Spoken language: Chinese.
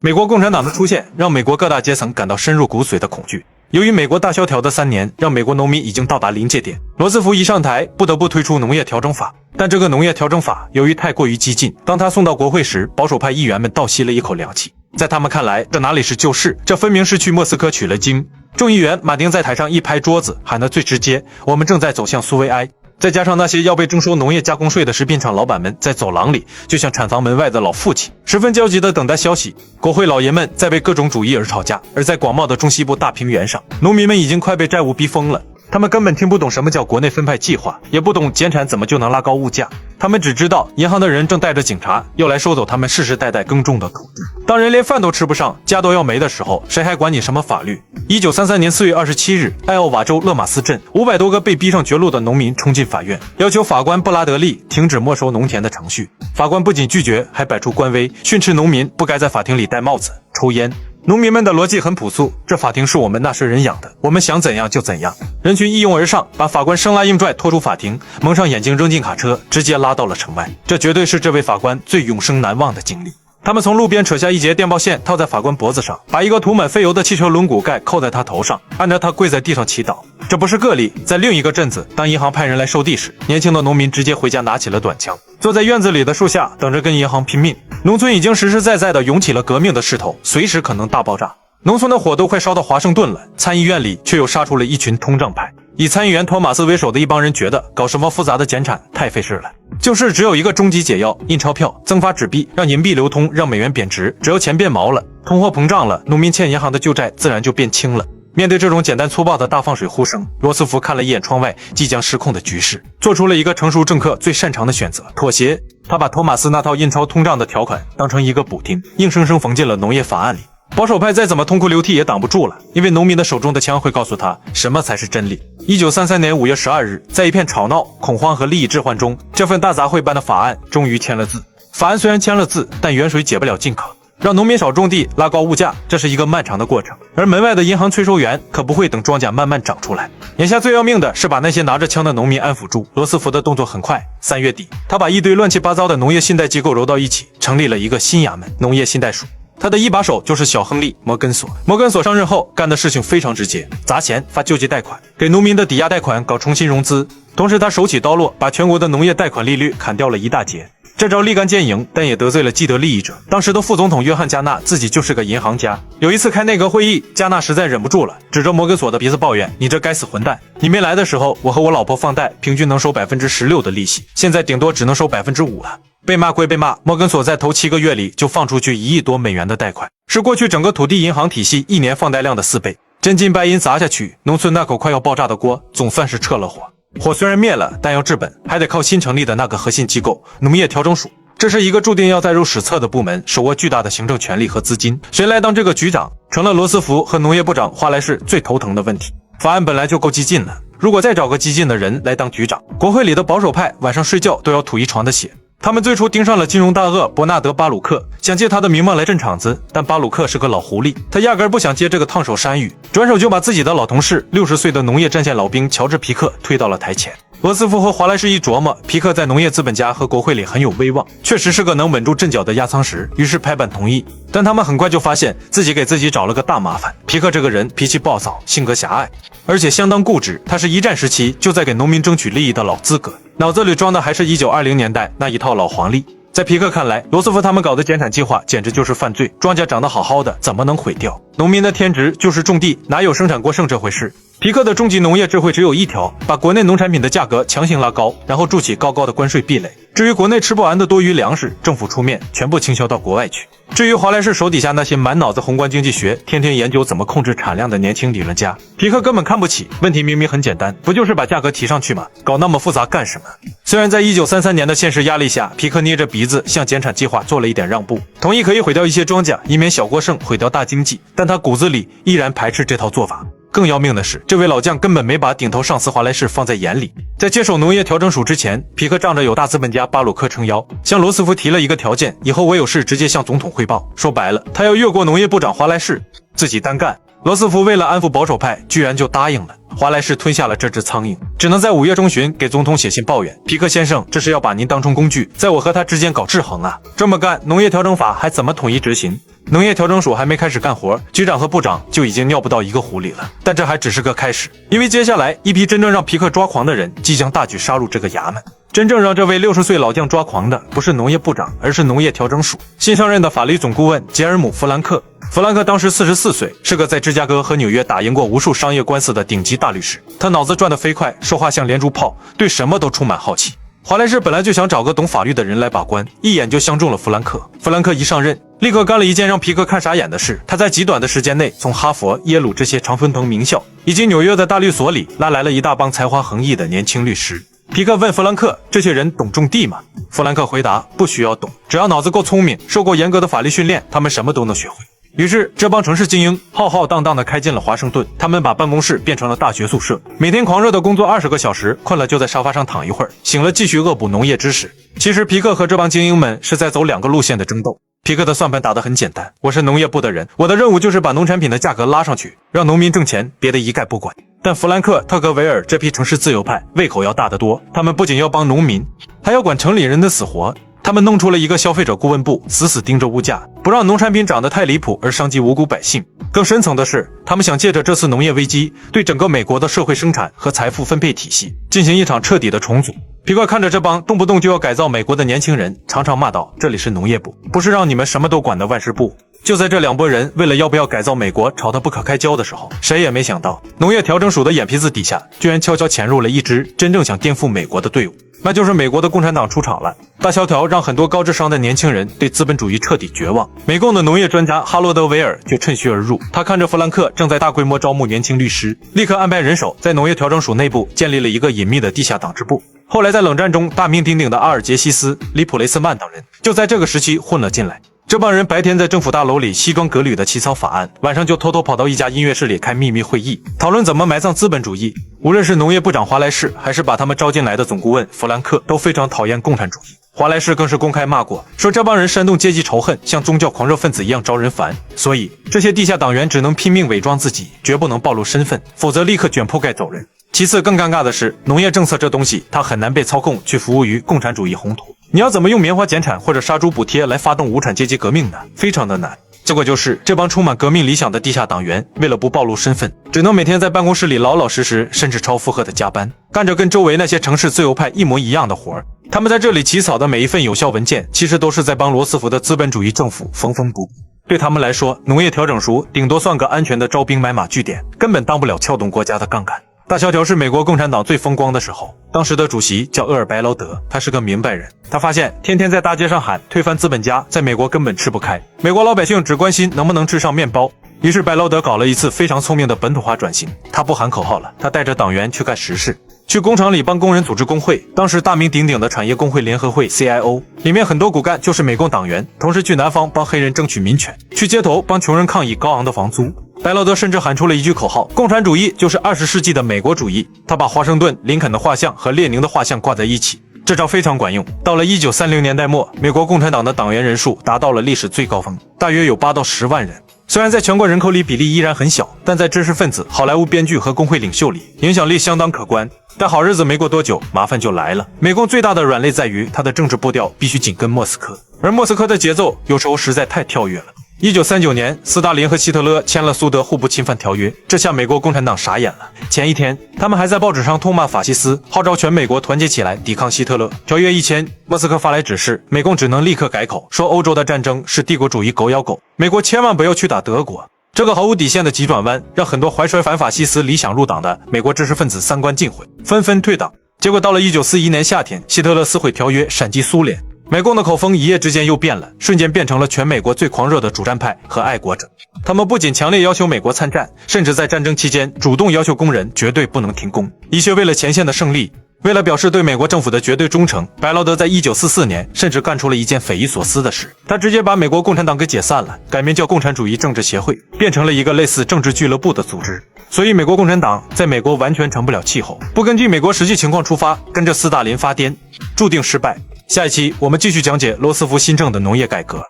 美国共产党的出现让美国各大阶层感到深入骨髓的恐惧。由于美国大萧条的3年让美国农民已经到达临界点，罗斯福一上台不得不推出农业调整法。但这个农业调整法由于太过于激进，当他送到国会时，保守派议员们倒吸了一口凉气。在他们看来，这哪里是救市，这分明是去莫斯科取了经。众议员马丁在台上一拍桌子，喊得最直接：我们正在走向苏维埃。再加上那些要被征收农业加工税的食品厂老板们在走廊里，就像产房门外的老父亲，十分焦急地等待消息。国会老爷们在为各种主义而吵架，而在广袤的中西部大平原上，农民们已经快被债务逼疯了。他们根本听不懂什么叫国内分派计划，也不懂减产怎么就能拉高物价。他们只知道银行的人正带着警察要来收走他们世世代代耕种的土地。当人连饭都吃不上，家都要没的时候，谁还管你什么法律？1933年4月27日，艾奥瓦州勒马斯镇500多个被逼上绝路的农民冲进法院，要求法官布拉德利停止没收农田的程序。法官不仅拒绝，还摆出官威，训斥农民不该在法庭里戴帽子、抽烟。农民们的逻辑很朴素，这法庭是我们纳税人养的，我们想怎样就怎样。人群一拥而上，把法官生拉硬拽拖出法庭，蒙上眼睛扔进卡车，直接拉到了城外。这绝对是这位法官最永生难忘的经历。他们从路边扯下一节电报线套在法官脖子上，把一个涂满飞油的汽车轮毂盖扣在他头上，按着他跪在地上祈祷。这不是个例，在另一个镇子，当银行派人来收地时，年轻的农民直接回家拿起了短枪，坐在院子里的树下等着跟银行拼命。农村已经实实在在地涌起了革命的势头，随时可能大爆炸。农村的火都快烧到华盛顿了，参议院里却又杀出了一群通胀派。以参议员托马斯为首的一帮人觉得搞什么复杂的减产太费事了，就是只有一个终极解药：印钞票，增发纸币，让银币流通，让美元贬值。只要钱变毛了，通货膨胀了，农民欠银行的旧债自然就变轻了。面对这种简单粗暴的大放水呼声，罗斯福看了一眼窗外即将失控的局势，做出了一个成熟政客最擅长的选择——妥协。他把托马斯那套印钞通胀的条款当成一个补丁，硬生生缝进了农业法案里。保守派再怎么痛哭流涕也挡不住了，因为农民的手中的枪会告诉他什么才是真理。1933年5月12日，在一片吵闹、恐慌和利益置换中，这份大杂烩般的法案终于签了字。法案虽然签了字，但远水解不了近渴。让农民少种地，拉高物价，这是一个漫长的过程。而门外的银行催收员可不会等庄稼慢慢长出来。眼下最要命的是把那些拿着枪的农民安抚住。罗斯福的动作很快，3月底，他把一堆乱七八糟的农业信贷机构揉到一起，成立了一个新衙门——农业信贷署。他的一把手就是小亨利·摩根索。摩根索上任后干的事情非常直接，砸钱发救济贷款，给农民的抵押贷款搞重新融资。同时他手起刀落，把全国的农业贷款利率砍掉了一大截。这招立竿见影，但也得罪了既得利益者。当时的副总统约翰·加纳自己就是个银行家。有一次开内阁会议，加纳实在忍不住了，指着摩根索的鼻子抱怨：“你这该死混蛋！你没来的时候，我和我老婆放贷平均能收16%的利息，现在顶多只能收5%了。”被骂归被骂，摩根索在头7个月里就放出去1亿多美元的贷款，是过去整个土地银行体系1年放贷量的4倍。真金白银砸下去，农村那口快要爆炸的锅总算是撤了火。火虽然灭了，但要治本，还得靠新成立的那个核心机构——农业调整署。这是一个注定要载入史册的部门，手握巨大的行政权力和资金。谁来当这个局长，成了罗斯福和农业部长华莱士最头疼的问题。法案本来就够激进了，如果再找个激进的人来当局长，国会里的保守派晚上睡觉都要吐一床的血。他们最初盯上了金融大鳄伯纳德·巴鲁克，想借他的名望来镇场子，但巴鲁克是个老狐狸，他压根不想接这个烫手山芋，转手就把自己的老同事60岁的农业战线老兵乔治·皮克推到了台前。罗斯福和华莱士一琢磨，皮克在农业资本家和国会里很有威望，确实是个能稳住阵脚的压舱石，于是拍板同意。但他们很快就发现自己给自己找了个大麻烦。皮克这个人脾气暴躁，性格狭隘，而且相当固执，他是一战时期就在给农民争取利益的老资格，脑子里装的还是1920年代那一套老黄历。在皮克看来，罗斯福他们搞的减产计划简直就是犯罪，庄稼长得好好的，怎么能毁掉？农民的天职就是种地，哪有生产过剩这回事？皮克的终极农业智慧只有一条，把国内农产品的价格强行拉高，然后筑起高高的关税壁垒。至于国内吃不完的多余粮食，政府出面全部倾销到国外去。至于华莱士手底下那些满脑子宏观经济学，天天研究怎么控制产量的年轻理论家，皮克根本看不起。问题明明很简单，不就是把价格提上去吗？搞那么复杂干什么？虽然在1933年的现实压力下，皮克捏着鼻子向减产计划做了一点让步，同意可以毁掉一些庄稼，以免小过剩毁掉大经济，但他骨子里依然排斥这套做法。更要命的是，这位老将根本没把顶头上司华莱士放在眼里。在接手农业调整署之前，皮克仗着有大资本家巴鲁克撑腰，向罗斯福提了一个条件：以后我有事直接向总统汇报。说白了，他要越过农业部长华莱士，自己单干。罗斯福为了安抚保守派，居然就答应了。华莱士吞下了这只苍蝇，只能在5月中旬给总统写信抱怨：皮克先生，这是要把您当成工具，在我和他之间搞制衡啊！这么干，农业调整法还怎么统一执行？农业调整署还没开始干活，局长和部长就已经尿不到一个壶里了。但这还只是个开始，因为接下来一批真正让皮克抓狂的人即将大举杀入这个衙门。真正让这位60岁老将抓狂的，不是农业部长，而是农业调整署新上任的法律总顾问杰尔姆·弗兰克。弗兰克当时44岁，是个在芝加哥和纽约打赢过无数商业官司的顶级大律师。他脑子转得飞快，说话像连珠炮，对什么都充满好奇。华莱士本来就想找个懂法律的人来把关，一眼就相中了弗兰克。弗兰克一上任，立刻干了一件让皮克看傻眼的事。他在极短的时间内，从哈佛、耶鲁这些常春藤名校以及纽约的大律所里拉来了一大帮才华横溢的年轻律师。皮克问弗兰克：“这些人懂种地吗？”弗兰克回答：“不需要懂，只要脑子够聪明，受过严格的法律训练，他们什么都能学会。”于是，这帮城市精英浩浩荡荡地开进了华盛顿。他们把办公室变成了大学宿舍，每天狂热地工作20个小时，困了就在沙发上躺一会儿，醒了继续恶补农业知识。其实，皮克和这帮精英们是在走2个路线的争斗。皮克的算盘打得很简单，我是农业部的人，我的任务就是把农产品的价格拉上去，让农民挣钱，别的一概不管。但弗兰克、特格维尔这批城市自由派胃口要大得多，他们不仅要帮农民，还要管城里人的死活。他们弄出了一个消费者顾问部，死死盯着物价，不让农产品涨得太离谱而伤及无辜百姓。更深层的是，他们想借着这次农业危机，对整个美国的社会生产和财富分配体系进行一场彻底的重组。皮克看着这帮动不动就要改造美国的年轻人，常常骂道：“这里是农业部，不是让你们什么都管的万事部。”就在这2拨人为了要不要改造美国吵得不可开交的时候，谁也没想到，农业调整署的眼皮子底下居然悄悄潜入了一支真正想颠覆美国的队伍，那就是美国的共产党出场了。大萧条让很多高智商的年轻人对资本主义彻底绝望。美共的农业专家哈罗德·维尔却趁虚而入，他看着弗兰克正在大规模招募年轻律师，立刻安排人手在农业调整署内部建立了一个隐秘的地下党支部。后来在冷战中大名鼎鼎的阿尔杰西斯、里普雷斯曼等人就在这个时期混了进来。这帮人白天在政府大楼里西装革履的起草法案，晚上就偷偷跑到一家音乐室里开秘密会议，讨论怎么埋葬资本主义。无论是农业部长华莱士，还是把他们招进来的总顾问弗兰克，都非常讨厌共产主义。华莱士更是公开骂过，说这帮人煽动阶级仇恨，像宗教狂热分子一样招人烦。所以这些地下党员只能拼命伪装自己，绝不能暴露身份，否则立刻卷铺盖走人。其次，更尴尬的是，农业政策这东西，它很难被操控去服务于共产主义宏图。你要怎么用棉花减产或者杀猪补贴来发动无产阶级革命呢？非常的难。结果就是这帮充满革命理想的地下党员，为了不暴露身份，只能每天在办公室里老老实实，甚至超负荷的加班，干着跟周围那些城市自由派一模一样的活儿。他们在这里起草的每一份有效文件，其实都是在帮罗斯福的资本主义政府缝缝补补。对他们来说，农业调整署顶多算个安全的招兵买马据点，根本当不了撬动国家的杠杆。大萧条是美国共产党最风光的时候，当时的主席叫厄尔白劳德，他是个明白人。他发现天天在大街上喊推翻资本家，在美国根本吃不开，美国老百姓只关心能不能吃上面包。于是白劳德搞了一次非常聪明的本土化转型，他不喊口号了，他带着党员去干实事，去工厂里帮工人组织工会。当时大名鼎鼎的产业工会联合会 CIO 里面很多骨干就是美共党员，同时去南方帮黑人争取民权，去街头帮穷人抗议高昂的房租。白劳德甚至喊出了一句口号：共产主义就是20世纪的美国主义。他把华盛顿、林肯的画像和列宁的画像挂在一起，这招非常管用。到了1930年代末，美国共产党的党员人数达到了历史最高峰，大约有8到10万人。虽然在全国人口里比例依然很小，但在知识分子、好莱坞编剧和工会领袖里，影响力相当可观。但好日子没过多久，麻烦就来了。美共最大的软肋在于它的政治步调必须紧跟莫斯科，而莫斯科的节奏有时候实在太跳跃了。1939年，斯大林和希特勒签了苏德互不侵犯条约，这下美国共产党傻眼了。前一天，他们还在报纸上痛骂法西斯，号召全美国团结起来抵抗希特勒。条约一签，莫斯科发来指示，美共只能立刻改口，说欧洲的战争是帝国主义狗咬狗，美国千万不要去打德国。这个毫无底线的急转弯，让很多怀揣反法西斯理想入党的美国知识分子三观尽毁，纷纷退党。结果到了1941年夏天，希特勒撕毁条约，闪击苏联。美共的口风一夜之间又变了，瞬间变成了全美国最狂热的主战派和爱国者。他们不仅强烈要求美国参战，甚至在战争期间主动要求工人绝对不能停工，以学为了前线的胜利。为了表示对美国政府的绝对忠诚，白劳德在1944年甚至干出了一件匪夷所思的事，他直接把美国共产党给解散了，改名叫共产主义政治协会，变成了一个类似政治俱乐部的组织。所以美国共产党在美国完全成不了气候，不根据美国实际情况出发，跟着斯大林发癫，注定失败。下一期我们继续讲解罗斯福新政的农业改革。